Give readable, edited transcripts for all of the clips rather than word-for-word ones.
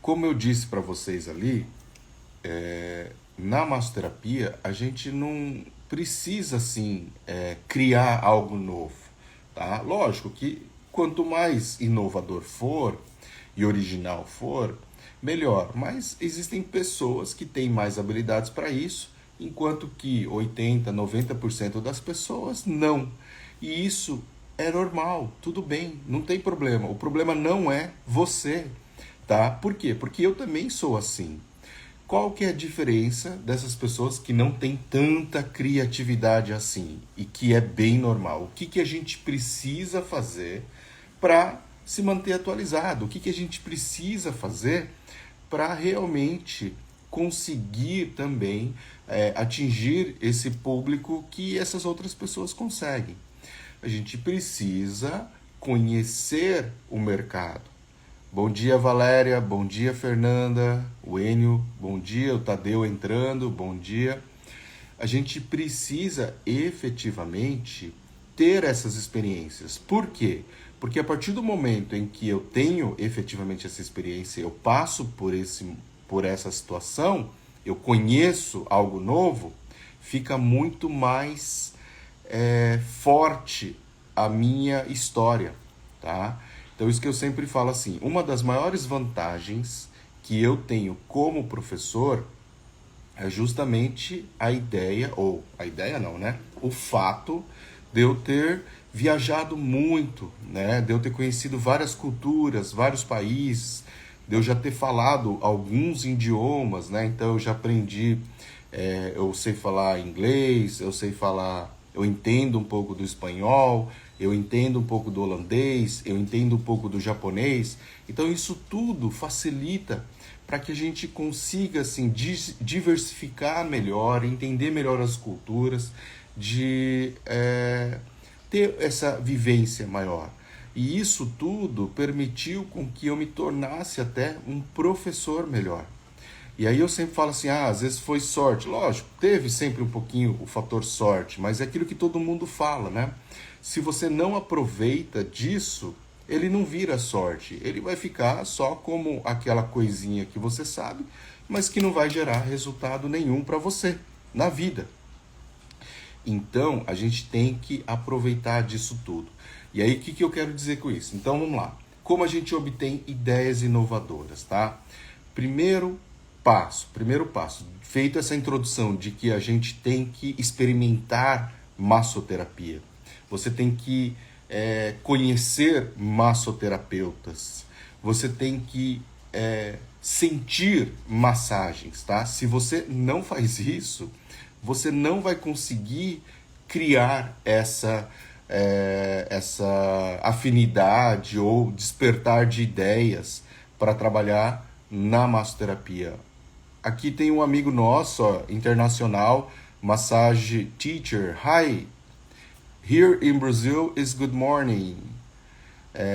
como eu disse para vocês ali, na massoterapia a gente não precisa assim criar algo novo, tá? Lógico que quanto mais inovador for e original for, melhor. Mas existem pessoas que têm mais habilidades para isso, enquanto que 80, 90% das pessoas não. E isso é normal, tudo bem, não tem problema. O problema não é você, tá? Por quê? Porque eu também sou assim. Qual que é a diferença dessas pessoas que não têm tanta criatividade assim e que é bem normal? O que, que a gente precisa fazer para se manter atualizado? O que, que a gente precisa fazer para realmente conseguir também atingir esse público que essas outras pessoas conseguem? A gente precisa conhecer o mercado. Bom dia, Valéria. Bom dia, Fernanda. O Enio, bom dia. O Tadeu entrando, bom dia. A gente precisa efetivamente ter essas experiências. Por quê? Porque a partir do momento em que eu tenho efetivamente essa experiência, eu passo por essa situação, eu conheço algo novo, fica muito mais forte a minha história, tá? Então isso que eu sempre falo assim, uma das maiores vantagens que eu tenho como professor é justamente a ideia, ou a ideia não, né? O fato de eu ter viajado muito, né? De eu ter conhecido várias culturas, vários países, de eu já ter falado alguns idiomas, né? Então eu já aprendi, eu sei falar inglês, eu entendo um pouco do espanhol, eu entendo um pouco do holandês, eu entendo um pouco do japonês. Então isso tudo facilita para que a gente consiga assim diversificar melhor, entender melhor as culturas, de ter essa vivência maior. E isso tudo permitiu com que eu me tornasse até um professor melhor. E aí eu sempre falo assim, às vezes foi sorte. Lógico, teve sempre um pouquinho o fator sorte, mas é aquilo que todo mundo fala, né? Se você não aproveita disso, ele não vira sorte. Ele vai ficar só como aquela coisinha que você sabe, mas que não vai gerar resultado nenhum para você na vida. Então, a gente tem que aproveitar disso tudo. E aí, o que eu quero dizer com isso? Então, vamos lá. Como a gente obtém ideias inovadoras, tá? Primeiro passo, feito essa introdução de que a gente tem que experimentar massoterapia. Você tem que conhecer massoterapeutas. Você tem que sentir massagens, tá? Se você não faz isso, você não vai conseguir criar essa afinidade ou despertar de ideias para trabalhar na massoterapia. Aqui tem um amigo nosso, ó, internacional, massage teacher. Hi, here in Brazil is good morning.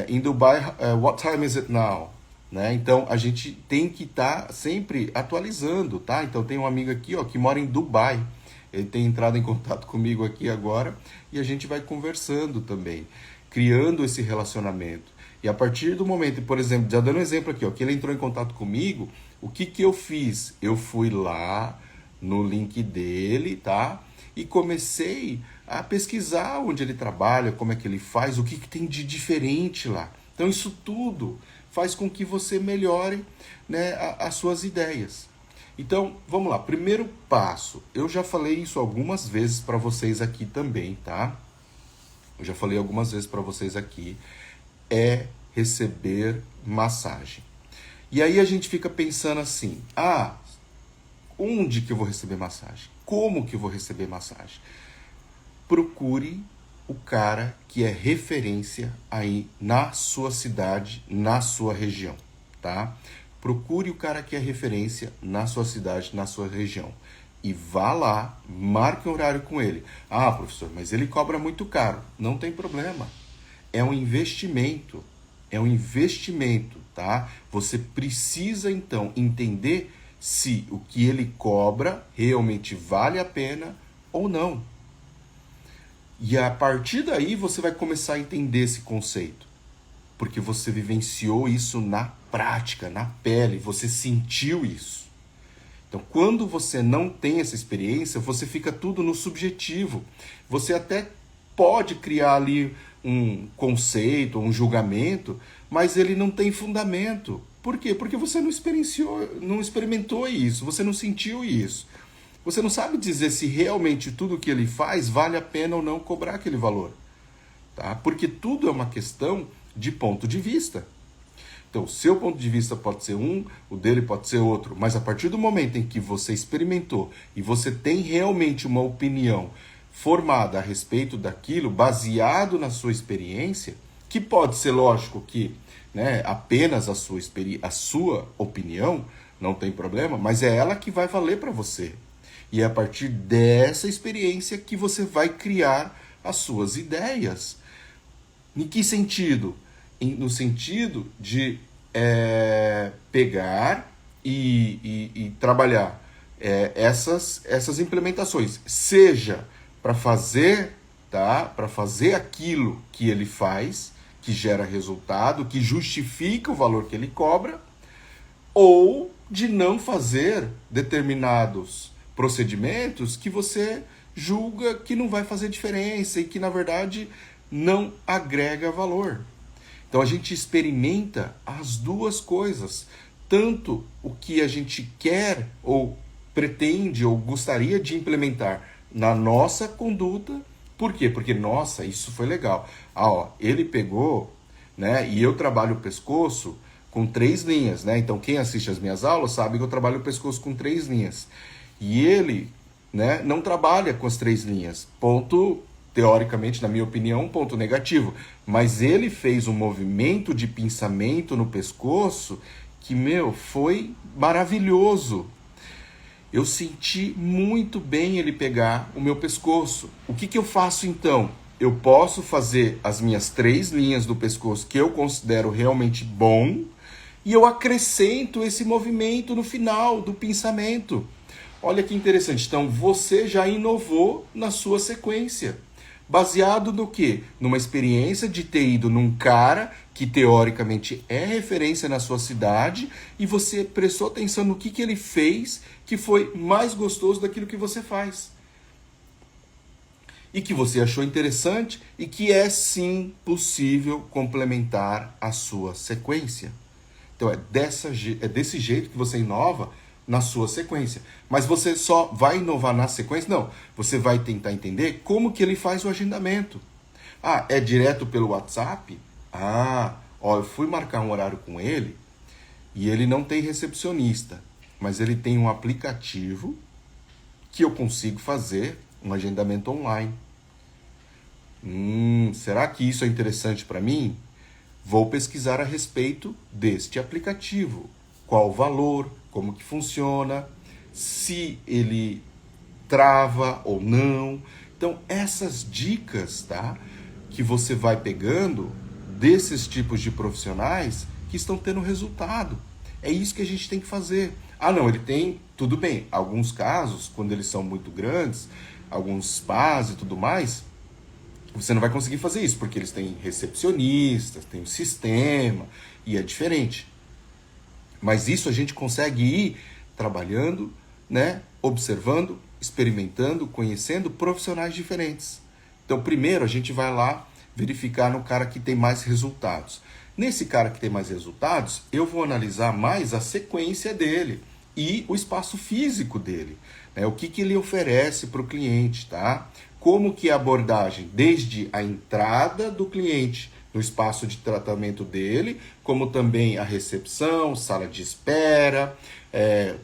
In Dubai, what time is it now? Né? Então a gente tem que estar sempre atualizando, tá? Então tem um amigo aqui, ó, que mora em Dubai. Ele tem entrado em contato comigo aqui agora e a gente vai conversando também, criando esse relacionamento. E a partir do momento, por exemplo, já dando um exemplo aqui, ó, que ele entrou em contato comigo, o que eu fiz? Eu fui lá no link dele, tá? E comecei a pesquisar onde ele trabalha, como é que ele faz, o que tem de diferente lá. Então isso tudo faz com que você melhore, né, as suas ideias. Então, vamos lá. Primeiro passo. Eu já falei isso algumas vezes para vocês aqui também, tá? Eu já falei algumas vezes para vocês aqui. É receber massagem. E aí a gente fica pensando assim, onde que eu vou receber massagem? Como que eu vou receber massagem? Procure o cara que é referência aí na sua cidade, na sua região, tá? Procure o cara que é referência na sua cidade, na sua região. E vá lá, marque um horário com ele. Professor, mas ele cobra muito caro. Não tem problema. É um investimento. É um investimento, tá? Você precisa, então, entender se o que ele cobra realmente vale a pena ou não. E a partir daí você vai começar a entender esse conceito. Porque você vivenciou isso na prática, na pele, você sentiu isso. Então, quando você não tem essa experiência, você fica tudo no subjetivo. Você até pode criar ali um conceito, um julgamento, mas ele não tem fundamento. Por quê? Porque você não experimentou isso, você não sentiu isso. Você não sabe dizer se realmente tudo que ele faz vale a pena ou não cobrar aquele valor. Tá? Porque tudo é uma questão de ponto de vista. Então, o seu ponto de vista pode ser um, o dele pode ser outro, mas a partir do momento em que você experimentou e você tem realmente uma opinião formada a respeito daquilo, baseado na sua experiência, que pode ser lógico que, né, apenas a sua opinião, não tem problema, mas é ela que vai valer para você. E é a partir dessa experiência que você vai criar as suas ideias. Em que sentido? No sentido de pegar e trabalhar essas implementações, seja para fazer, tá? Para fazer aquilo que ele faz, que gera resultado, que justifica o valor que ele cobra, ou de não fazer determinados procedimentos que você julga que não vai fazer diferença e que, na verdade, não agrega valor. Então a gente experimenta as duas coisas, tanto o que a gente quer ou pretende ou gostaria de implementar na nossa conduta. Por quê? Porque, nossa, isso foi legal. Ele pegou, né, e eu trabalho o pescoço com 3 linhas, né? Então quem assiste as minhas aulas sabe que eu trabalho o pescoço com 3 linhas. E ele, né, não trabalha com as 3 linhas. Ponto, teoricamente, na minha opinião, um ponto negativo. Mas ele fez um movimento de pinçamento no pescoço que, foi maravilhoso. Eu senti muito bem ele pegar o meu pescoço. O que eu faço então? Eu posso fazer as minhas 3 linhas do pescoço que eu considero realmente bom e eu acrescento esse movimento no final do pinçamento. Olha que interessante. Então, você já inovou na sua sequência. Baseado no quê? Numa experiência de ter ido num cara que teoricamente é referência na sua cidade e você prestou atenção no que ele fez que foi mais gostoso daquilo que você faz. E que você achou interessante e que é sim possível complementar a sua sequência. Então é desse jeito que você inova na sua sequência. Mas você só vai inovar na sequência? Não. Você vai tentar entender como que ele faz o agendamento. É direto pelo WhatsApp? Eu fui marcar um horário com ele e ele não tem recepcionista, mas ele tem um aplicativo que eu consigo fazer um agendamento online. Será que isso é interessante para mim? Vou pesquisar a respeito deste aplicativo. Qual o valor, como que funciona, se ele trava ou não. Então, essas dicas, tá, que você vai pegando desses tipos de profissionais que estão tendo resultado. É isso que a gente tem que fazer. Não, ele tem, tudo bem, alguns casos, quando eles são muito grandes, alguns spas e tudo mais, você não vai conseguir fazer isso, porque eles têm recepcionistas, têm um sistema, e é diferente. Mas isso a gente consegue ir trabalhando, né, observando, experimentando, conhecendo profissionais diferentes. Então, primeiro a gente vai lá verificar no cara que tem mais resultados. Nesse cara que tem mais resultados, eu vou analisar mais a sequência dele e o espaço físico dele, né? O que ele oferece para o cliente, tá? Como que é a abordagem, desde a entrada do cliente no espaço de tratamento dele, como também a recepção, sala de espera,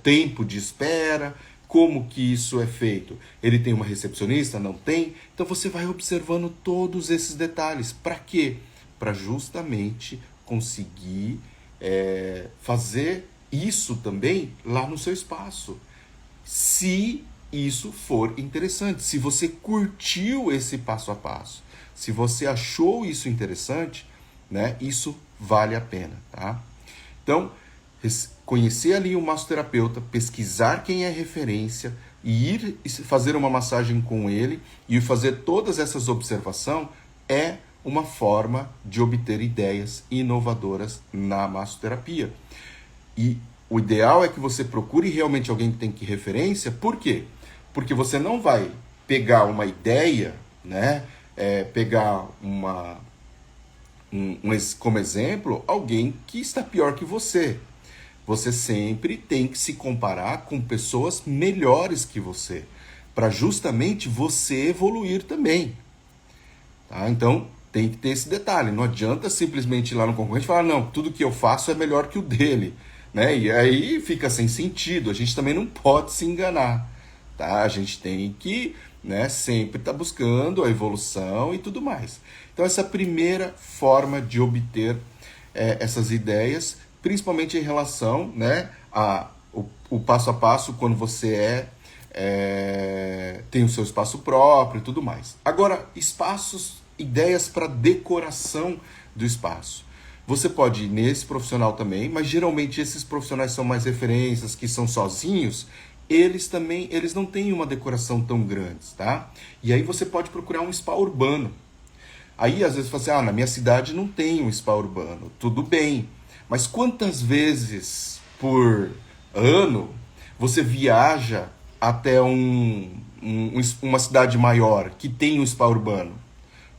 tempo de espera, como que isso é feito. Ele tem uma recepcionista? Não tem? Então você vai observando todos esses detalhes. Para quê? Para justamente conseguir fazer isso também lá no seu espaço. Se isso for interessante, se você curtiu esse passo a passo, se você achou isso interessante, né, isso vale a pena, tá? Então, conhecer ali o massoterapeuta, pesquisar quem é referência e ir fazer uma massagem com ele e fazer todas essas observações é uma forma de obter ideias inovadoras na massoterapia. E o ideal é que você procure realmente alguém que tem que referência. Por quê? Porque você não vai pegar uma ideia, né? Pegar como exemplo alguém que está pior que você. Você sempre tem que se comparar com pessoas melhores que você, para justamente você evoluir também. Tá? Então, tem que ter esse detalhe. Não adianta simplesmente ir lá no concorrente e falar, não, tudo que eu faço é melhor que o dele. Né? E aí fica sem sentido. A gente também não pode se enganar. Tá? A gente tem que, né, sempre estar buscando a evolução e tudo mais. Então, essa primeira forma de obter essas ideias, principalmente em relação, né, o passo a passo quando você tem o seu espaço próprio e tudo mais. Agora, ideias para decoração do espaço. Você pode ir nesse profissional também, mas geralmente esses profissionais são mais referências, que são sozinhos, eles não têm uma decoração tão grande, tá? E aí você pode procurar um spa urbano. Aí às vezes você fala assim, na minha cidade não tem um spa urbano. Tudo bem, mas quantas vezes por ano você viaja até uma cidade maior que tem um spa urbano?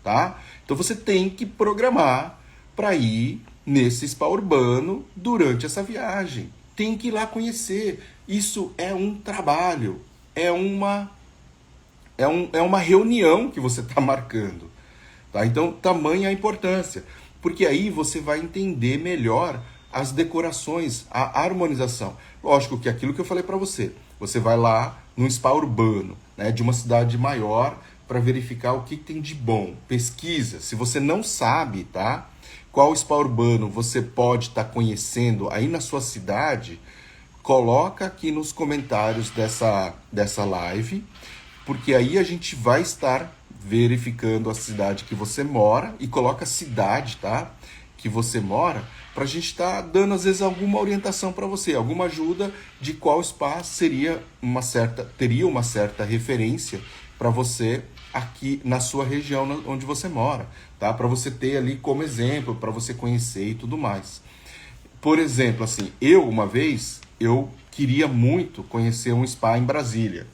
Tá? Então você tem que programar para ir nesse spa urbano durante essa viagem. Tem que ir lá conhecer. Isso é um trabalho, é uma reunião que você está marcando. Tá? Então, tamanha a importância. Porque aí você vai entender melhor as decorações, a harmonização. Lógico que aquilo que eu falei para você, você vai lá num spa urbano, né, de uma cidade maior, para verificar o que tem de bom. Pesquisa. Se você não sabe, tá, qual spa urbano você pode estar conhecendo aí na sua cidade, coloca aqui nos comentários dessa live, porque aí a gente vai estar verificando a cidade que você mora e coloca a cidade, tá, que você mora, para a gente estar dando às vezes alguma orientação para você, alguma ajuda de qual spa teria uma certa referência para você aqui na sua região onde você mora, tá? Para você ter ali como exemplo, para você conhecer e tudo mais. Por exemplo, assim, uma vez eu queria muito conhecer um spa em Brasília.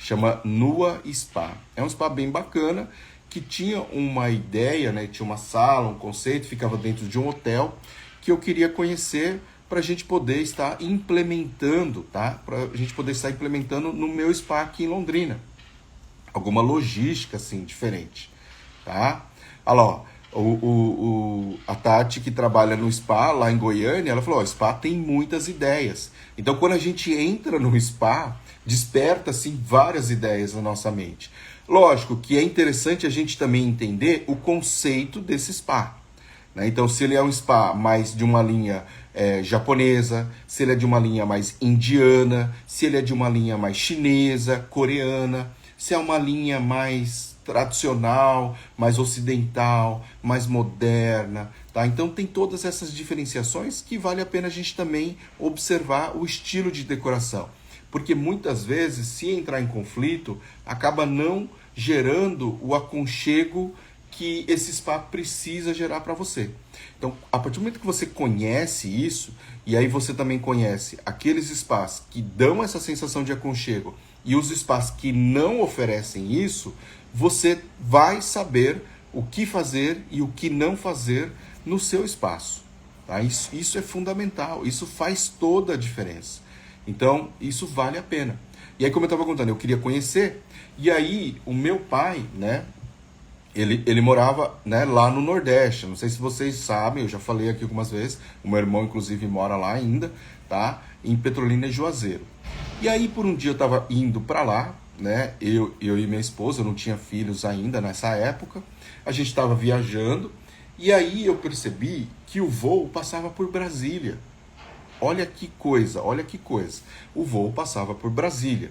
Chama Nua Spa. É um spa bem bacana, que tinha uma ideia, né? Tinha uma sala, um conceito, ficava dentro de um hotel, que eu queria conhecer para a gente poder estar implementando, tá? Para a gente poder estar implementando no meu spa aqui em Londrina. Alguma logística, assim, diferente, tá? Olha lá, ó, a Tati, que trabalha no spa lá em Goiânia, ela falou, ó, spa tem muitas ideias. Então, quando a gente entra no spa, desperta, assim, várias ideias na nossa mente. Lógico que é interessante a gente também entender o conceito desse spa. Né? Então, se ele é um spa mais de uma linha japonesa, se ele é de uma linha mais indiana, se ele é de uma linha mais chinesa, coreana, se é uma linha mais tradicional, mais ocidental, mais moderna, tá? Então tem todas essas diferenciações que vale a pena a gente também observar o estilo de decoração. Porque muitas vezes, se entrar em conflito, acaba não gerando o aconchego que esse spa precisa gerar para você. Então, a partir do momento que você conhece isso, e aí você também conhece aqueles spas que dão essa sensação de aconchego e os spas que não oferecem isso, você vai saber o que fazer e o que não fazer no seu espaço. Tá? Isso é fundamental, isso faz toda a diferença. Então, isso vale a pena. E aí, como eu estava contando, eu queria conhecer, e aí o meu pai, né, ele morava, né, lá no Nordeste. Não sei se vocês sabem, eu já falei aqui algumas vezes, o meu irmão inclusive mora lá ainda, tá? Em Petrolina e Juazeiro. E aí por um dia eu estava indo para lá, né? Eu e minha esposa, eu não tinha filhos ainda nessa época. A gente estava viajando e aí eu percebi que o voo passava por Brasília. Olha que coisa, olha que coisa. O voo passava por Brasília.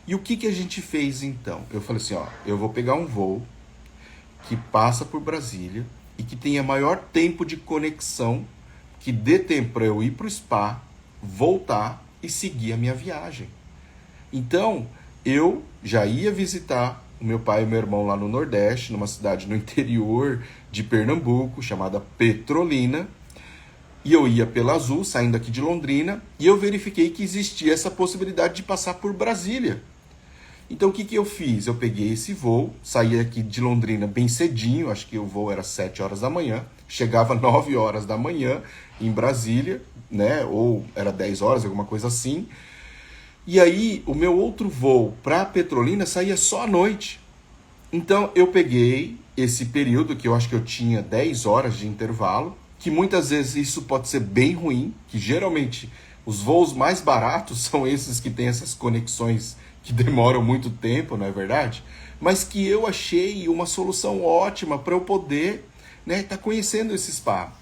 E o que a gente fez então? Eu falei assim, ó, eu vou pegar um voo que passa por Brasília e que tenha maior tempo de conexão, que dê tempo para eu ir para o spa, voltar e seguir a minha viagem. Então, eu já ia visitar o meu pai e meu irmão lá no Nordeste, numa cidade no interior de Pernambuco, chamada Petrolina, e eu ia pela Azul, saindo aqui de Londrina, e eu verifiquei que existia essa possibilidade de passar por Brasília. Então o que eu fiz? Eu peguei esse voo, saí aqui de Londrina bem cedinho, acho que o voo era 7 horas da manhã, chegava 9 horas da manhã em Brasília, né? Ou era 10 horas, alguma coisa assim. E aí o meu outro voo para Petrolina saía só à noite. Então eu peguei esse período que eu acho que eu tinha 10 horas de intervalo, que muitas vezes isso pode ser bem ruim, que geralmente os voos mais baratos são esses que têm essas conexões que demoram muito tempo, não é verdade? Mas que eu achei uma solução ótima para eu poder, né, tá conhecendo esse spa.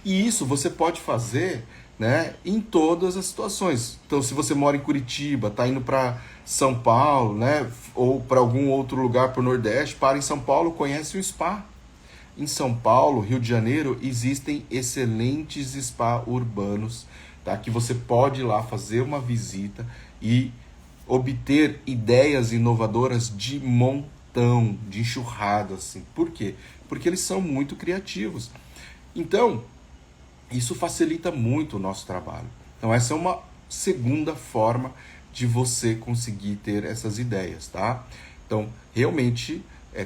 E isso você pode fazer, né, em todas as situações. Então, se você mora em Curitiba, tá indo para São Paulo, né, ou para algum outro lugar para o Nordeste, para em São Paulo, conhece o spa. Em São Paulo, Rio de Janeiro, existem excelentes spa urbanos, tá, que você pode ir lá fazer uma visita e obter ideias inovadoras de montão, de enxurrada, assim. Por quê? Porque eles são muito criativos. Então, isso facilita muito o nosso trabalho. Então, essa é uma segunda forma de você conseguir ter essas ideias, tá? Então, realmente,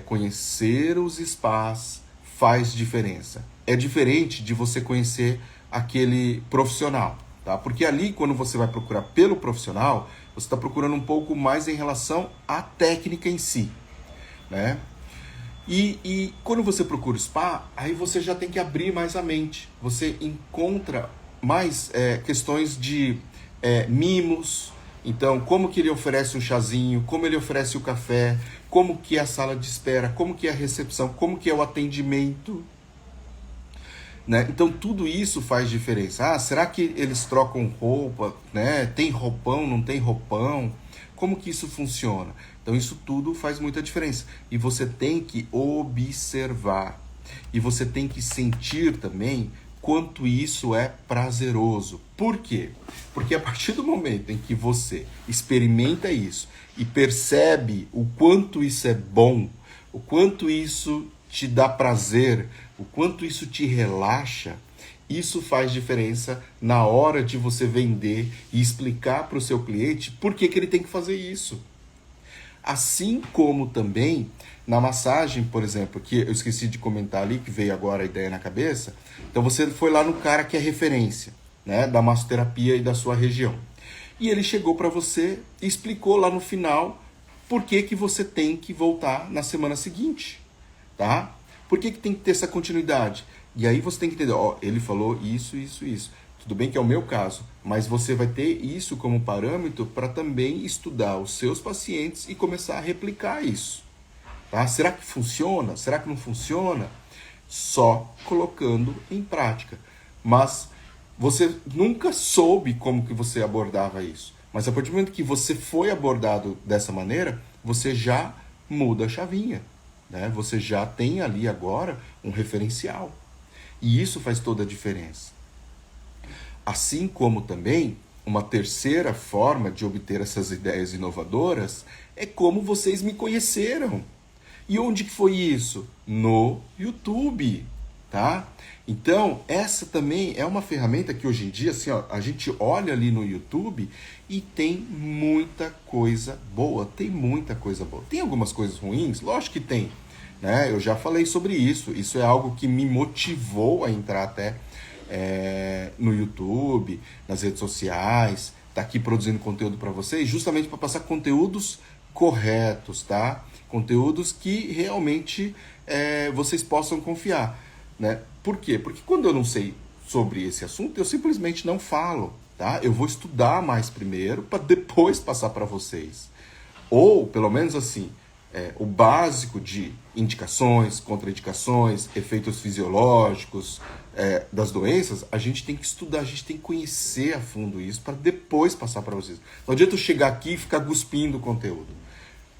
conhecer os spas faz diferença. É diferente de você conhecer aquele profissional, tá? Porque ali, quando você vai procurar pelo profissional, você está procurando um pouco mais em relação à técnica em si, né? E quando você procura o spa, aí você já tem que abrir mais a mente. Você encontra mais questões de mimos. Então, como que ele oferece um chazinho, como ele oferece o café, como que é a sala de espera, como que é a recepção, como que é o atendimento, né? Então, tudo isso faz diferença. Ah, será que eles trocam roupa, né? Tem roupão, não tem roupão? Como que isso funciona? Então, isso tudo faz muita diferença. E você tem que observar. E você tem que sentir também quanto isso é prazeroso. Por quê? Porque a partir do momento em que você experimenta isso e percebe o quanto isso é bom, o quanto isso te dá prazer, o quanto isso te relaxa, isso faz diferença na hora de você vender e explicar para o seu cliente por que ele tem que fazer isso. Assim como também na massagem, por exemplo, que eu esqueci de comentar ali, que veio agora a ideia na cabeça. Então você foi lá no cara que é referência, né, da massoterapia e da sua região. E ele chegou para você e explicou lá no final por que você tem que voltar na semana seguinte, tá? Por que tem que ter essa continuidade? E aí você tem que entender, ó, ele falou isso, isso, isso. Tudo bem que é o meu caso, mas você vai ter isso como parâmetro para também estudar os seus pacientes e começar a replicar isso. Tá? Será que funciona? Será que não funciona? Só colocando em prática. Mas você nunca soube como que você abordava isso. Mas a partir do momento que você foi abordado dessa maneira, você já muda a chavinha, né? Você já tem ali agora um referencial. E isso faz toda a diferença. Assim como também uma terceira forma de obter essas ideias inovadoras é como vocês me conheceram. E onde que foi isso? No YouTube, tá? Então, essa também é uma ferramenta que hoje em dia, assim, ó, a gente olha ali no YouTube e tem muita coisa boa, tem muita coisa boa. Tem algumas coisas ruins? Lógico que tem, né? Eu já falei sobre isso, isso é algo que me motivou a entrar até no YouTube, nas redes sociais, tá aqui produzindo conteúdo para vocês, justamente para passar conteúdos corretos, tá? Conteúdos que realmente vocês possam confiar, né? Por quê? Porque quando eu não sei sobre esse assunto, eu simplesmente não falo, tá? Eu vou estudar mais primeiro para depois passar para vocês. Ou, pelo menos assim, o básico de indicações, contraindicações, efeitos fisiológicos das doenças, a gente tem que estudar, a gente tem que conhecer a fundo isso para depois passar para vocês. Não adianta eu chegar aqui e ficar cuspindo o conteúdo,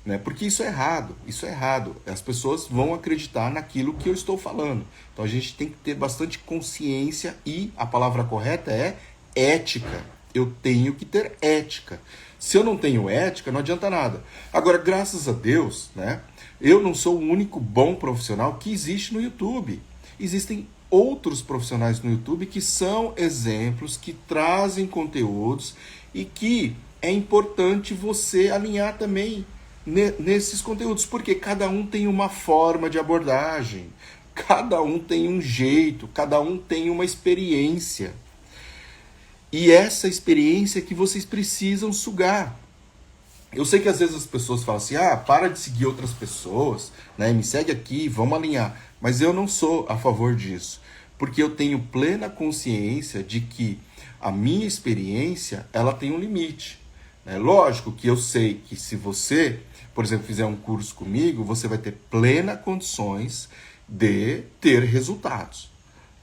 né? Porque isso é errado, isso é errado. As pessoas vão acreditar naquilo que eu estou falando. Então a gente tem que ter bastante consciência e a palavra correta é ética. Eu tenho que ter ética. Se eu não tenho ética, não adianta nada. Agora, graças a Deus, né, eu não sou o único bom profissional que existe no YouTube. Existem outros profissionais no YouTube que são exemplos, que trazem conteúdos e que é importante você alinhar também nesses conteúdos, porque cada um tem uma forma de abordagem, cada um tem um jeito, cada um tem uma experiência. E essa experiência que vocês precisam sugar. Eu sei que às vezes as pessoas falam assim, para de seguir outras pessoas, né? Me segue aqui, vamos alinhar. Mas eu não sou a favor disso, porque eu tenho plena consciência de que a minha experiência, ela tem um limite. É lógico que eu sei que se você, por exemplo, fizer um curso comigo, você vai ter plena condições de ter resultados.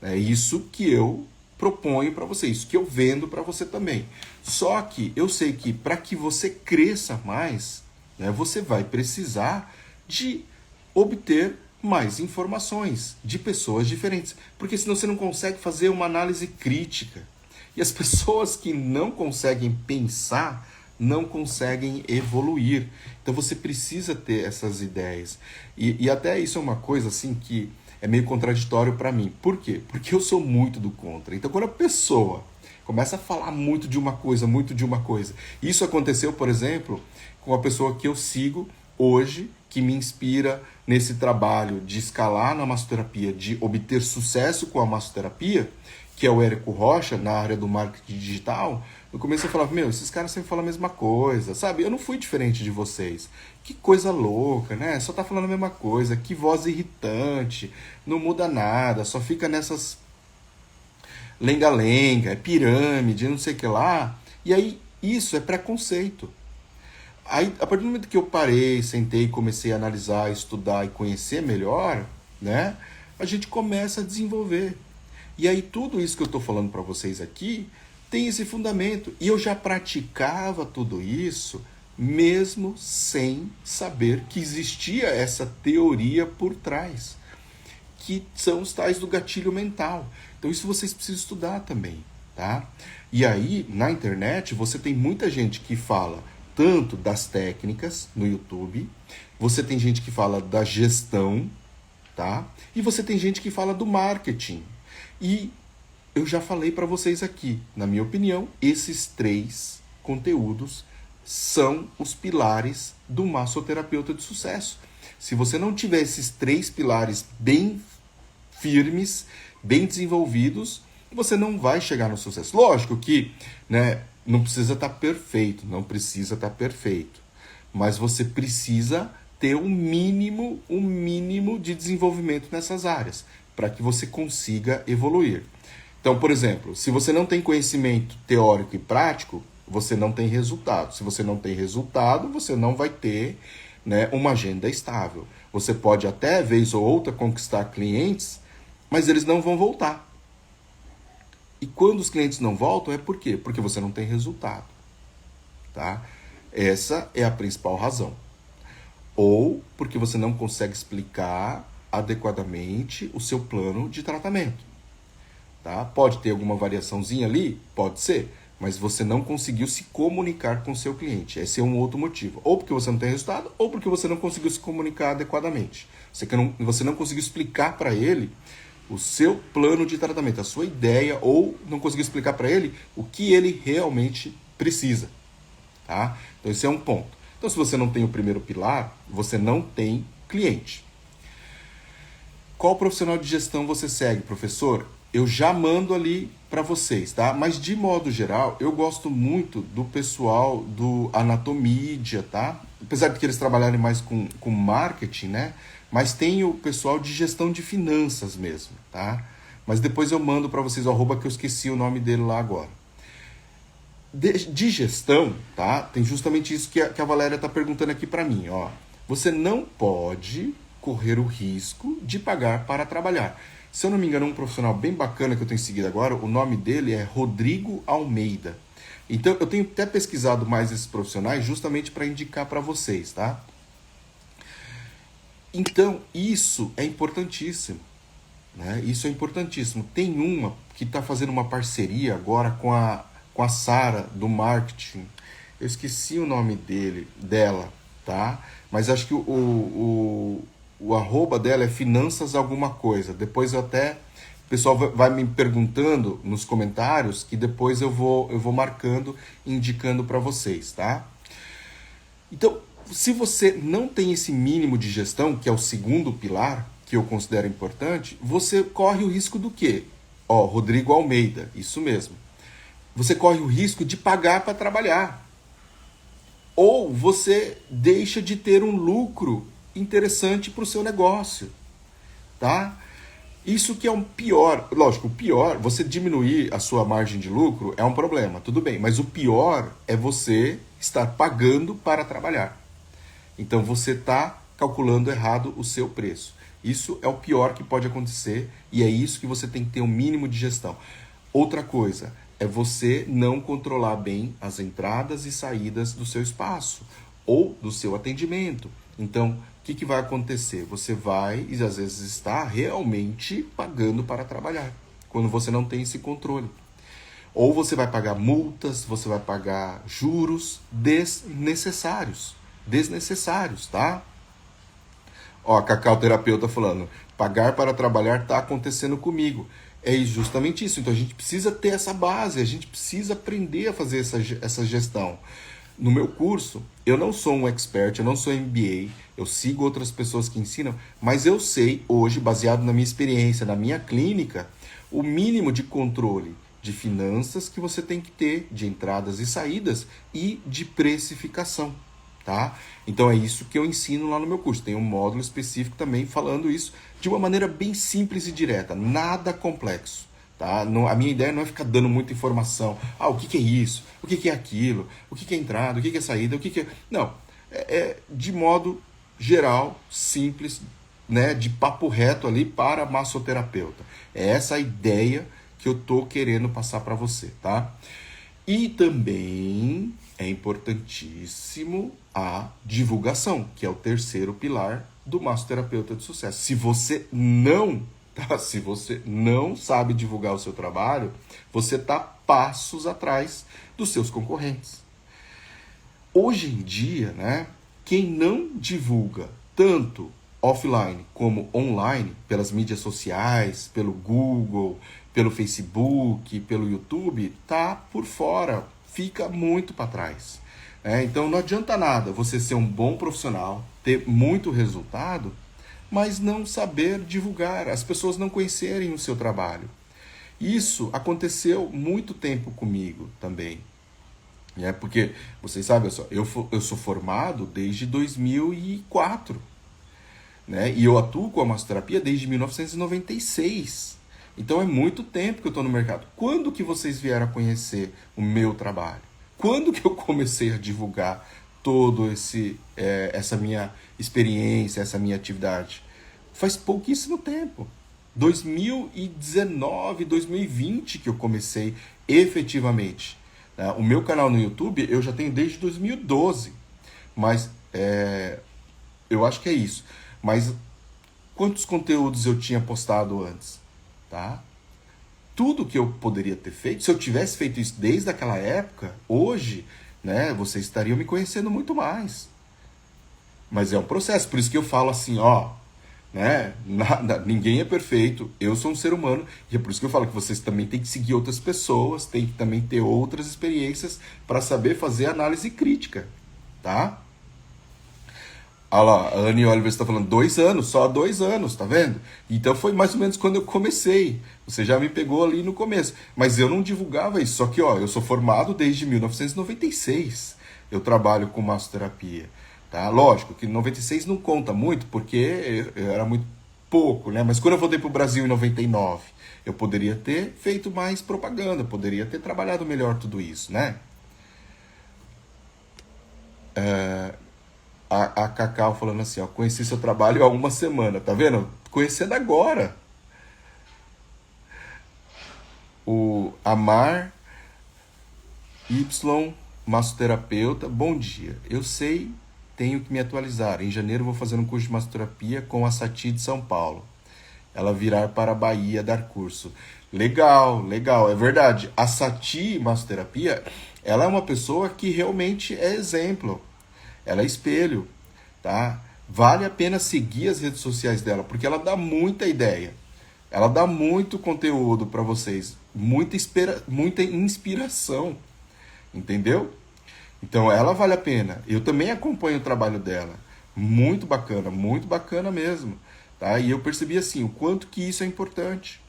É isso que eu proponho para você, isso que eu vendo para você também. Só que eu sei que para que você cresça mais, né, você vai precisar de obter mais informações de pessoas diferentes, porque senão você não consegue fazer uma análise crítica. E as pessoas que não conseguem pensar não conseguem evoluir. Então você precisa ter essas ideias. E até isso é uma coisa assim que é meio contraditório para mim. Por quê? Porque eu sou muito do contra. Então quando a pessoa começa a falar muito de uma coisa, isso aconteceu, por exemplo, com a pessoa que eu sigo hoje, que me inspira nesse trabalho de escalar na massoterapia, de obter sucesso com a massoterapia, que é o Érico Rocha, na área do marketing digital. No começo eu falava, esses caras sempre falam a mesma coisa, sabe? Eu não fui diferente de vocês. Que coisa louca, né? Só tá falando a mesma coisa, que voz irritante, não muda nada, só fica nessas lenga-lenga, é pirâmide, não sei o que lá. E aí, isso é preconceito. Aí, a partir do momento que eu parei, sentei, comecei a analisar, estudar e conhecer melhor, né? A gente começa a desenvolver. E aí, tudo isso que eu tô falando para vocês aqui tem esse fundamento. E eu já praticava tudo isso, mesmo sem saber que existia essa teoria por trás, que são os tais do gatilho mental. Então isso vocês precisam estudar também, tá? E aí, na internet, você tem muita gente que fala tanto das técnicas no YouTube, você tem gente que fala da gestão, tá? E você tem gente que fala do marketing. E eu já falei para vocês aqui, na minha opinião, esses 3 conteúdos são os pilares do massoterapeuta de sucesso. Se você não tiver esses 3 pilares bem firmes, bem desenvolvidos, você não vai chegar no sucesso. Lógico que, né, não precisa estar perfeito, mas você precisa ter um mínimo de desenvolvimento nessas áreas, para que você consiga evoluir. Então, por exemplo, se você não tem conhecimento teórico e prático, você não tem resultado. Se você não tem resultado, você não vai ter, né, uma agenda estável. Você pode até, vez ou outra, conquistar clientes, mas eles não vão voltar. E quando os clientes não voltam, é por quê? Porque você não tem resultado. Tá? Essa é a principal razão. Ou porque você não consegue explicar adequadamente o seu plano de tratamento. Tá? Pode ter alguma variaçãozinha ali? Pode ser. Mas você não conseguiu se comunicar com o seu cliente. Esse é um outro motivo. Ou porque você não tem resultado, ou porque você não conseguiu se comunicar adequadamente. Você não conseguiu explicar para ele o seu plano de tratamento, a sua ideia, ou não conseguiu explicar para ele o que ele realmente precisa. Tá? Então esse é um ponto. Então se você não tem o primeiro pilar, você não tem cliente. Qual profissional de gestão você segue, professor? Eu já mando ali para vocês, tá? Mas de modo geral, eu gosto muito do pessoal do Anatomídia, tá? Apesar de que eles trabalharem mais com marketing, né? Mas tem o pessoal de gestão de finanças mesmo, tá? Mas depois eu mando para vocês o arroba, que eu esqueci o nome dele lá agora. De gestão, tá? Tem justamente isso que a Valéria tá perguntando aqui para mim, ó. Você não pode correr o risco de pagar para trabalhar. Se eu não me engano, um profissional bem bacana que eu tenho seguido agora, o nome dele é Rodrigo Almeida. Então, eu tenho até pesquisado mais esses profissionais justamente para indicar para vocês, tá? Então, isso é importantíssimo, né? Isso é importantíssimo. Tem uma que está fazendo uma parceria agora com com a Sara do marketing. Eu esqueci o nome dela, tá? Mas acho que o arroba dela é finanças alguma coisa. Depois eu até... O pessoal vai me perguntando nos comentários que depois eu vou marcando e indicando para vocês, tá? Então, se você não tem esse mínimo de gestão, que é o segundo pilar, que eu considero importante, você corre o risco do quê? Ó, Rodrigo Almeida, isso mesmo. Você corre o risco de pagar para trabalhar. Ou você deixa de ter um lucro interessante para o seu negócio, tá? Isso que é um pior. Lógico, o pior, você diminuir a sua margem de lucro é um problema, tudo bem. Mas o pior é você estar pagando para trabalhar. Então você está calculando errado o seu preço. Isso é o pior que pode acontecer e é isso que você tem que ter um mínimo de gestão. Outra coisa é você não controlar bem as entradas e saídas do seu espaço ou do seu atendimento. Então, o que vai acontecer? Você vai, e às vezes está realmente pagando para trabalhar, quando você não tem esse controle. Ou você vai pagar multas, você vai pagar juros desnecessários, tá? Ó, a Cacau Terapeuta falando, pagar para trabalhar está acontecendo comigo. É justamente isso. Então a gente precisa ter essa base, a gente precisa aprender a fazer essa gestão. No meu curso, eu não sou um expert, eu não sou MBA, eu sigo outras pessoas que ensinam, mas eu sei hoje, baseado na minha experiência, na minha clínica, o mínimo de controle de finanças que você tem que ter, de entradas e saídas e de precificação, tá? Então é isso que eu ensino lá no meu curso. Tem um módulo específico também falando isso de uma maneira bem simples e direta, nada complexo. Tá? Não, a minha ideia não é ficar dando muita informação. Ah, o que é isso? O que é aquilo? O que é entrada? O que é saída? O que é... Não, de modo geral, simples, né? De papo reto ali para massoterapeuta. É essa a ideia que eu tô querendo passar para você, tá? E também é importantíssimo a divulgação, que é o terceiro pilar do massoterapeuta de sucesso. Se você não sabe divulgar o seu trabalho, você está passos atrás dos seus concorrentes. Hoje em dia, né, quem não divulga tanto offline como online, pelas mídias sociais, pelo Google, pelo Facebook, pelo YouTube, tá por fora, fica muito para trás. Então não adianta nada você ser um bom profissional, ter muito resultado, mas não saber divulgar, as pessoas não conhecerem o seu trabalho. Isso aconteceu muito tempo comigo também. Porque, vocês sabem, eu sou formado desde 2004. Né? E eu atuo com a massoterapia desde 1996. Então é muito tempo que eu estou no mercado. Quando que vocês vieram a conhecer o meu trabalho? Quando que eu comecei a divulgar todo essa minha experiência, essa minha atividade? Faz pouquíssimo tempo. 2019, 2020 que eu comecei efetivamente. O meu canal no YouTube eu já tenho desde 2012. Mas eu acho que é isso. Mas quantos conteúdos eu tinha postado antes? Tá? Tudo que eu poderia ter feito, se eu tivesse feito isso desde aquela época, hoje, né, vocês estariam me conhecendo muito mais. Mas é um processo, por isso que eu falo assim, ó, né, ninguém é perfeito, eu sou um ser humano, e é por isso que eu falo que vocês também têm que seguir outras pessoas, têm que também ter outras experiências para saber fazer análise crítica, tá? Olha lá, a Anne Oliver está falando 2 anos, só 2 anos, tá vendo? Então foi mais ou menos quando eu comecei. Você já me pegou ali no começo. Mas eu não divulgava isso. Só que, ó, eu sou formado desde 1996. Eu trabalho com massoterapia. Tá? Lógico que 96 não conta muito, porque eu era muito pouco, né? Mas quando eu voltei para o Brasil em 99, eu poderia ter feito mais propaganda, poderia ter trabalhado melhor tudo isso, né? A Cacau falando assim, ó, conheci seu trabalho há uma semana, tá vendo? Conhecendo agora. O Amar Y, massoterapeuta, bom dia. Eu sei, tenho que me atualizar. Em janeiro vou fazer um curso de massoterapia com a Sati de São Paulo. Ela virar para a Bahia dar curso. Legal, legal, é verdade. A Sati Massoterapia, ela é uma pessoa que realmente é exemplo. Ela é espelho, tá? Vale a pena seguir as redes sociais dela, porque ela dá muita ideia. Ela dá muito conteúdo para vocês, muita inspiração, entendeu? Então ela vale a pena. Eu também acompanho o trabalho dela. Muito bacana mesmo, tá? E eu percebi assim, o quanto que isso é importante.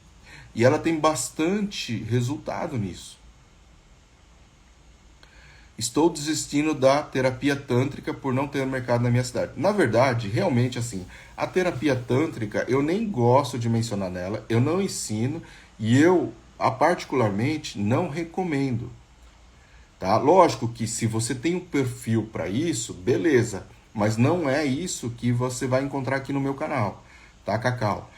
E ela tem bastante resultado nisso. Estou desistindo da terapia tântrica por não ter mercado na minha cidade. Na verdade, realmente assim, a terapia tântrica eu nem gosto de mencionar nela, eu não ensino e eu, particularmente, não recomendo. Tá? Lógico que se você tem um perfil para isso, beleza, mas não é isso que você vai encontrar aqui no meu canal, tá, Cacau?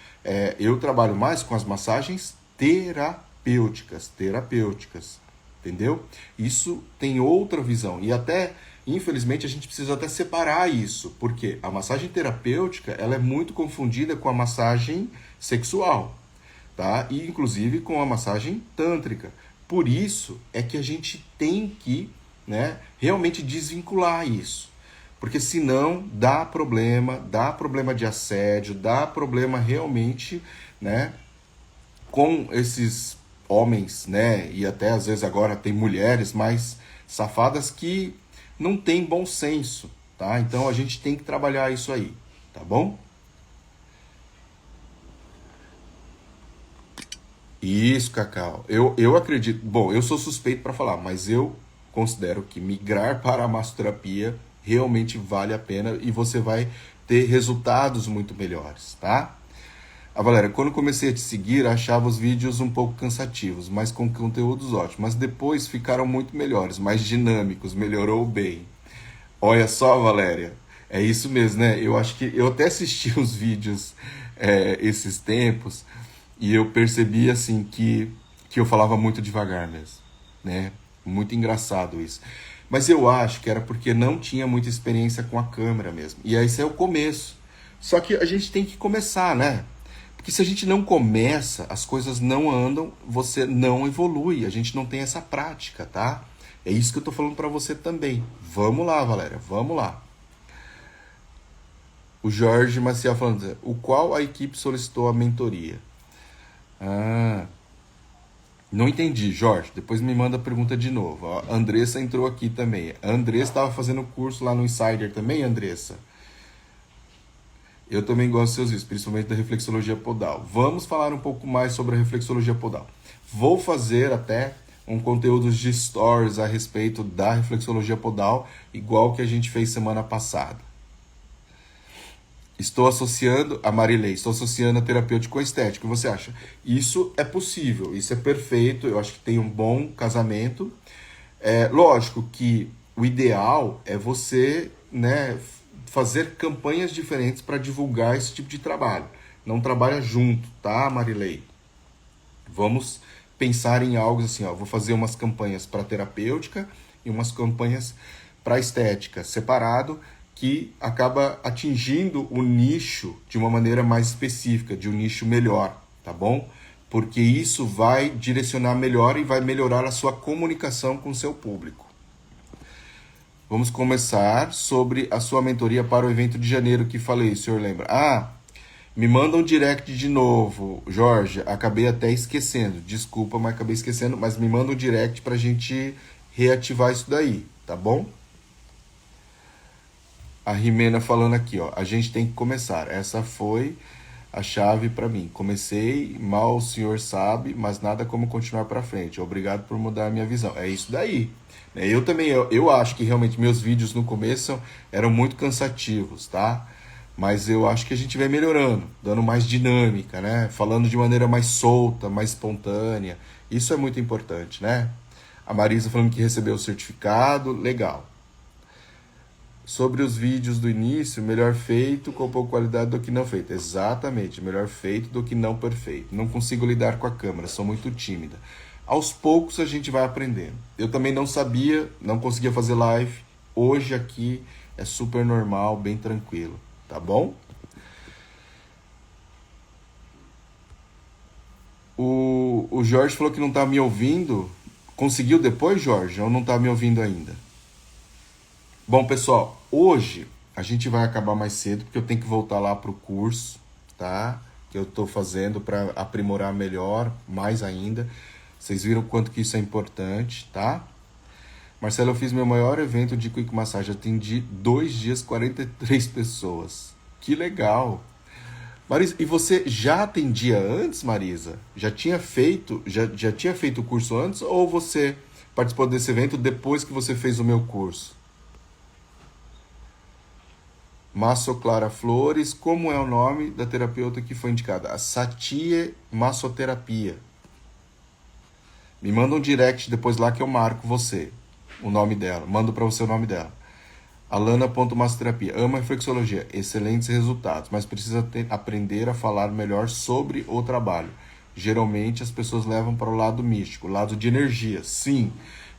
Eu trabalho mais com as massagens terapêuticas, entendeu? Isso tem outra visão e até, infelizmente, a gente precisa até separar isso, porque a massagem terapêutica ela é muito confundida com a massagem sexual, tá? E inclusive com a massagem tântrica. Por isso é que a gente tem que, né, realmente desvincular isso. Porque senão dá problema de assédio, dá problema realmente, né, com esses homens, né, e até às vezes agora tem mulheres mais safadas que não têm bom senso, tá? Então a gente tem que trabalhar isso aí, tá bom? Isso, Cacau. Eu acredito. Bom, eu sou suspeito para falar, mas eu considero que migrar para a massoterapia realmente vale a pena e você vai ter resultados muito melhores, tá? A Valéria, quando comecei a te seguir, achava os vídeos um pouco cansativos, mas com conteúdos ótimos. Mas depois ficaram muito melhores, mais dinâmicos, melhorou bem. Olha só, Valéria, é isso mesmo, né? Eu acho que eu até assisti os vídeos esses tempos e eu percebi assim que eu falava muito devagar mesmo, né? Muito engraçado isso. Mas eu acho que era porque não tinha muita experiência com a câmera mesmo. E aí esse é o começo. Só que a gente tem que começar, né? Porque se a gente não começa, as coisas não andam, você não evolui. A gente não tem essa prática, tá? É isso que eu tô falando para você também. Vamos lá, Valéria, vamos lá. O Jorge Maciel falando, o qual a equipe solicitou a mentoria? Ah, não entendi, Jorge. Depois me manda a pergunta de novo. Ó, a Andressa entrou aqui também. A Andressa estava fazendo curso lá no Insider também, Andressa? Eu também gosto dos seus vídeos, principalmente da reflexologia podal. Vamos falar um pouco mais sobre a reflexologia podal. Vou fazer até um conteúdo de stories a respeito da reflexologia podal, igual que a gente fez semana passada. Estou associando, a Marilei, estou associando a terapêutica com a estética. O que você acha? Isso é possível, isso é perfeito, eu acho que tem um bom casamento. Lógico que o ideal é você, né, fazer campanhas diferentes para divulgar esse tipo de trabalho. Não trabalha junto, tá, Marilei? Vamos pensar em algo assim, ó, vou fazer umas campanhas para terapêutica e umas campanhas para estética, separado, que acaba atingindo o nicho de uma maneira mais específica, de um nicho melhor, tá bom? Porque isso vai direcionar melhor e vai melhorar a sua comunicação com o seu público. Vamos começar sobre a sua mentoria para o evento de janeiro que falei, o senhor lembra? Me manda um direct de novo, Jorge. Acabei até esquecendo. Desculpa, mas acabei esquecendo. Mas me manda um direct pra gente reativar isso daí, tá bom? A Rimena falando aqui, ó. A gente tem que começar. Essa foi a chave para mim. Comecei, mal o senhor sabe, mas nada como continuar para frente. Obrigado por mudar a minha visão. É isso daí. Eu também, eu acho que realmente meus vídeos no começo eram muito cansativos, tá? Mas eu acho que a gente vai melhorando, dando mais dinâmica, né? Falando de maneira mais solta, mais espontânea. Isso é muito importante, né? A Marisa falando que recebeu o certificado, legal. Sobre os vídeos do início, melhor feito com pouca qualidade do que não feito. Exatamente, melhor feito do que não perfeito. Não consigo lidar com a câmera, sou muito tímida. Aos poucos a gente vai aprendendo. Eu também não sabia, não conseguia fazer live. Hoje aqui é super normal, bem tranquilo, tá bom? O Jorge falou que não tá me ouvindo. Conseguiu depois, Jorge? Ou não tá me ouvindo ainda? Bom, pessoal, hoje a gente vai acabar mais cedo porque eu tenho que voltar lá pro curso, tá? Que eu tô fazendo para aprimorar melhor, mais ainda. Vocês viram o quanto que isso é importante, tá? Marcelo, eu fiz meu maior evento de Quick Massage. Atendi 2 dias, 43 pessoas. Que legal! Marisa, e você já atendia antes, Marisa? Já tinha feito o curso antes ou você participou desse evento depois que você fez o meu curso? Masso Clara Flores, como é o nome da terapeuta que foi indicada? A Satie Massoterapia. Me manda um direct depois lá que eu marco você, o nome dela. Mando para você o nome dela. Alana.massoterapia. Ama reflexologia. Excelentes resultados, mas precisa aprender a falar melhor sobre o trabalho. Geralmente as pessoas levam para o lado místico, o lado de energia. Sim,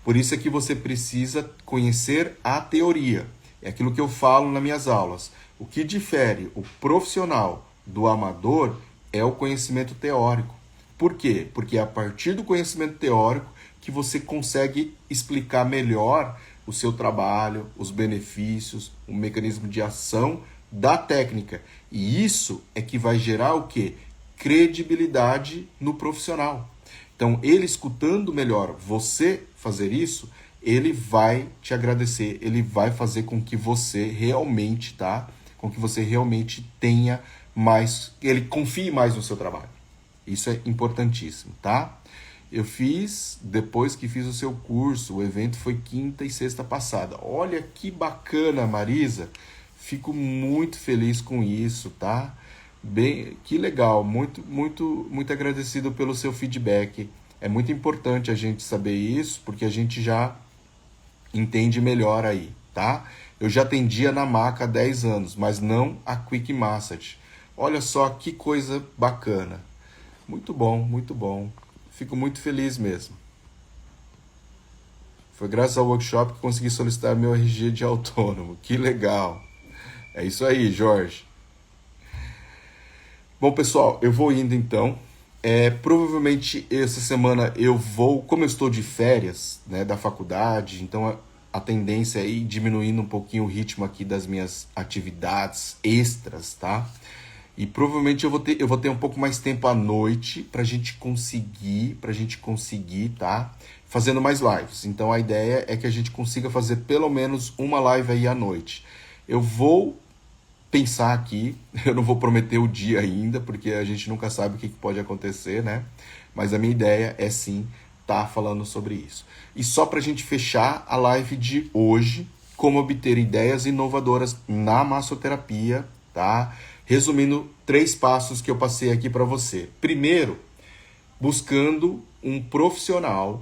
por isso é que você precisa conhecer a teoria. É aquilo que eu falo nas minhas aulas. O que difere o profissional do amador é o conhecimento teórico. Por quê? Porque é a partir do conhecimento teórico que você consegue explicar melhor o seu trabalho, os benefícios, o mecanismo de ação da técnica. E isso é que vai gerar o quê? Credibilidade no profissional. Então, ele escutando melhor você fazer isso, ele vai te agradecer, ele vai fazer com que você realmente, tá? Com que você realmente tenha mais, ele confie mais no seu trabalho. Isso é importantíssimo, tá? Eu fiz, depois que fiz o seu curso, o evento foi quinta e sexta passada. Olha que bacana, Marisa. Fico muito feliz com isso, tá? Bem, que legal, muito agradecido pelo seu feedback. É muito importante a gente saber isso, porque a gente já entende melhor aí, tá? Eu já atendia na maca há 10 anos, mas não a Quick Massage. Olha só que coisa bacana. Muito bom, muito bom. Fico muito feliz mesmo. Foi graças ao workshop que consegui solicitar meu RG de autônomo. Que legal. É isso aí, Jorge. Bom, pessoal, eu vou indo então. Provavelmente essa semana eu vou, como eu estou de férias, né, da faculdade, então a tendência é ir diminuindo um pouquinho o ritmo aqui das minhas atividades extras, tá? E provavelmente eu vou ter um pouco mais tempo à noite pra gente conseguir, tá? Fazendo mais lives. Então a ideia é que a gente consiga fazer pelo menos uma live aí à noite. Eu vou pensar aqui, eu não vou prometer o dia ainda, porque a gente nunca sabe o que pode acontecer, né? Mas a minha ideia é sim tá falando sobre isso. E só pra gente fechar a live de hoje, como obter ideias inovadoras na massoterapia, tá? Resumindo, 3 passos que eu passei aqui para você. Primeiro, buscando um profissional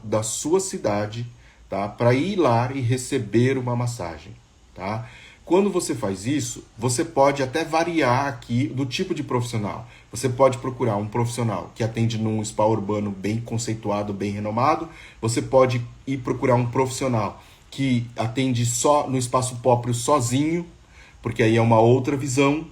da sua cidade, tá? Para ir lá e receber uma massagem, tá? Quando você faz isso, você pode até variar aqui do tipo de profissional. Você pode procurar um profissional que atende num spa urbano bem conceituado, bem renomado. Você pode ir procurar um profissional que atende só no espaço próprio sozinho, porque aí é uma outra visão.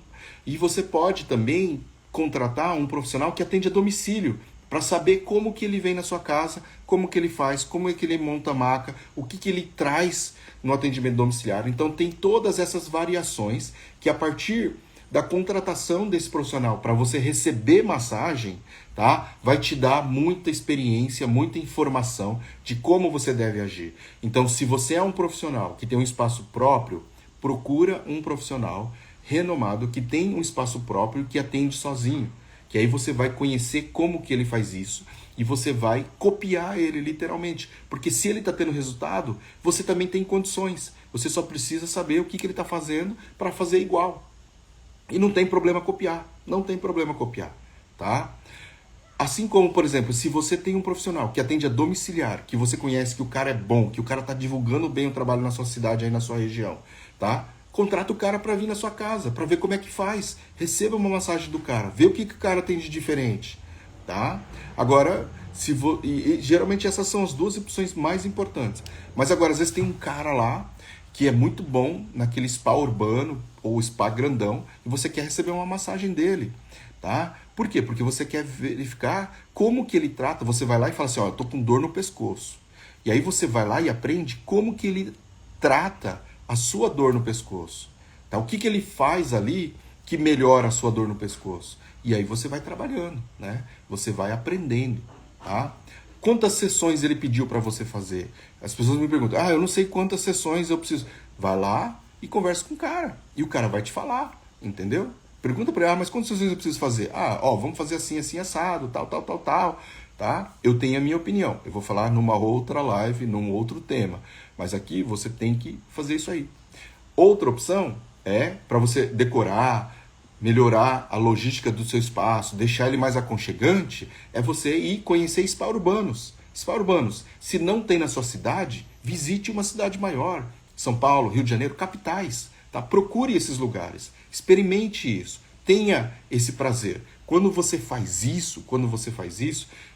E você pode também contratar um profissional que atende a domicílio, para saber como que ele vem na sua casa, como que ele faz, como é que ele monta a maca, o que que ele traz no atendimento domiciliar. Então tem todas essas variações que a partir da contratação desse profissional para você receber massagem, tá? Vai te dar muita experiência, muita informação de como você deve agir. Então, se você é um profissional que tem um espaço próprio, procura um profissional renomado que tem um espaço próprio que atende sozinho. Que aí você vai conhecer como que ele faz isso e você vai copiar ele literalmente. Porque se ele está tendo resultado, você também tem condições. Você só precisa saber o que ele está fazendo para fazer igual. E não tem problema copiar. Não tem problema copiar, tá? Assim como, por exemplo, se você tem um profissional que atende a domiciliar, que você conhece que o cara é bom, que o cara está divulgando bem o trabalho na sua cidade, aí na sua região, tá? Contrata o cara para vir na sua casa, para ver como é que faz. Receba uma massagem do cara, vê o que o cara tem de diferente, tá? Agora, e geralmente essas são as 2 opções mais importantes. Mas agora, às vezes tem um cara lá que é muito bom naquele spa urbano ou spa grandão e você quer receber uma massagem dele, tá? Por quê? Porque você quer verificar como que ele trata. Você vai lá e fala assim, ó, eu tô com dor no pescoço. E aí você vai lá e aprende como que ele trata a sua dor no pescoço. Tá? O que que ele faz ali que melhora a sua dor no pescoço? E aí você vai trabalhando, né? Você vai aprendendo, tá? Quantas sessões ele pediu para você fazer? As pessoas me perguntam, eu não sei quantas sessões eu preciso. Vai lá e conversa com o cara. E o cara vai te falar, entendeu? Pergunta para ele, mas quantas sessões eu preciso fazer? Vamos fazer assim, assim, assado, tal, tal, tal, tal, tá? Eu tenho a minha opinião. Eu vou falar numa outra live, num outro tema. Mas aqui você tem que fazer isso aí. Outra opção é para você decorar, melhorar a logística do seu espaço, deixar ele mais aconchegante, é você ir conhecer spa urbanos. Spa urbanos, se não tem na sua cidade, visite uma cidade maior. São Paulo, Rio de Janeiro, capitais. Tá? Procure esses lugares, experimente isso, tenha esse prazer. Quando você faz isso,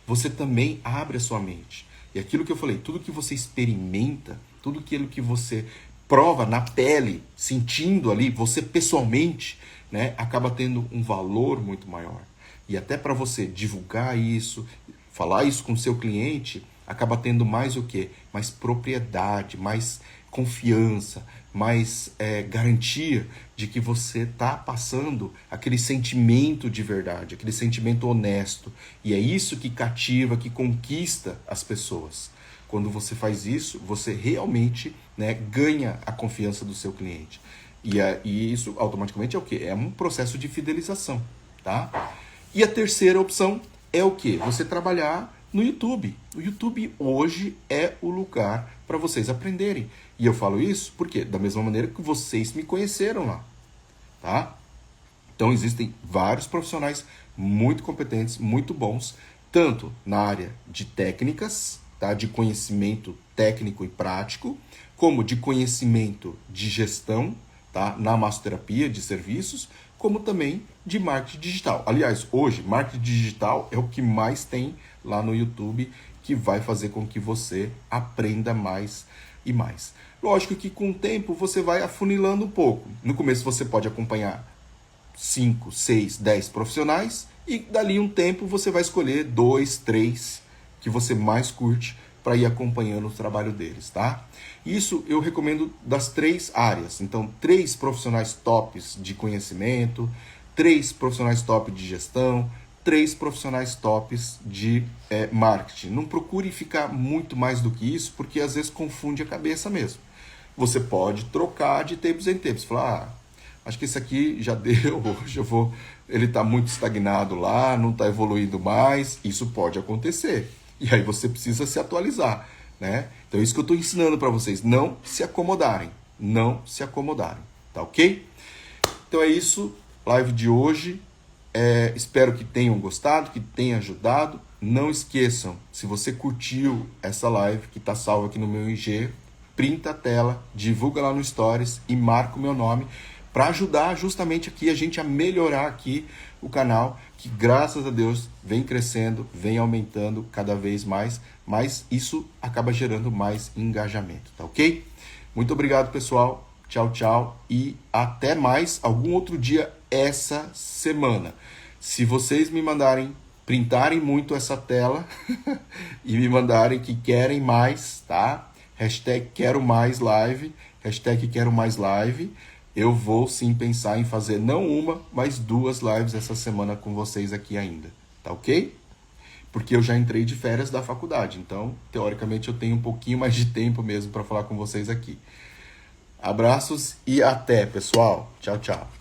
você também abre a sua mente. E aquilo que eu falei, tudo que você experimenta, tudo aquilo que você prova na pele, sentindo ali, você pessoalmente, né, acaba tendo um valor muito maior. E até para você divulgar isso, falar isso com o seu cliente, acaba tendo mais o quê? Mais propriedade, mais confiança, mais garantia de que você está passando aquele sentimento de verdade, aquele sentimento honesto. E é isso que cativa, que conquista as pessoas. Quando você faz isso, você realmente, né, ganha a confiança do seu cliente. E isso automaticamente é o quê? É um processo de fidelização, tá? E a terceira opção é o quê? Você trabalhar no YouTube. O YouTube hoje é o lugar para vocês aprenderem. E eu falo isso porque, da mesma maneira que vocês me conheceram lá, tá? Então existem vários profissionais muito competentes, muito bons, tanto na área de técnicas, tá? De conhecimento técnico e prático, como de conhecimento de gestão, tá? Na massoterapia de serviços, como também de marketing digital. Aliás, hoje, marketing digital é o que mais tem lá no YouTube, que vai fazer com que você aprenda mais e mais. Lógico que com o tempo você vai afunilando um pouco. No começo você pode acompanhar 5, 6, 10 profissionais e dali um tempo você vai escolher 2, 3 que você mais curte para ir acompanhando o trabalho deles, tá? Isso eu recomendo das 3 áreas. Então, 3 profissionais tops de conhecimento, 3 profissionais top de gestão, 3 profissionais tops de marketing. Não procure ficar muito mais do que isso, porque às vezes confunde a cabeça mesmo. Você pode trocar de tempos em tempos. Falar, acho que esse aqui já deu, hoje ele está muito estagnado lá, não está evoluindo mais. Isso pode acontecer. E aí você precisa se atualizar, né? Então é isso que eu estou ensinando para vocês. Não se acomodarem. Não se acomodarem. Tá ok? Então é isso. Live de hoje. Espero que tenham gostado, que tenha ajudado. Não esqueçam, se você curtiu essa live, que está salva aqui no meu IG, printa a tela, divulga lá no Stories e marca o meu nome para ajudar justamente aqui a gente a melhorar aqui o canal, que graças a Deus vem crescendo, vem aumentando cada vez mais, mas isso acaba gerando mais engajamento, tá ok? Muito obrigado, pessoal. Tchau, tchau e até mais algum outro dia essa semana. Se vocês me mandarem, printarem muito essa tela e me mandarem que querem mais, tá? Hashtag quero mais live, hashtag quero mais live. Eu vou sim pensar em fazer não uma, mas 2 lives essa semana com vocês aqui ainda, tá ok? Porque eu já entrei de férias da faculdade, então teoricamente eu tenho um pouquinho mais de tempo mesmo para falar com vocês aqui. Abraços e até, pessoal. Tchau, tchau.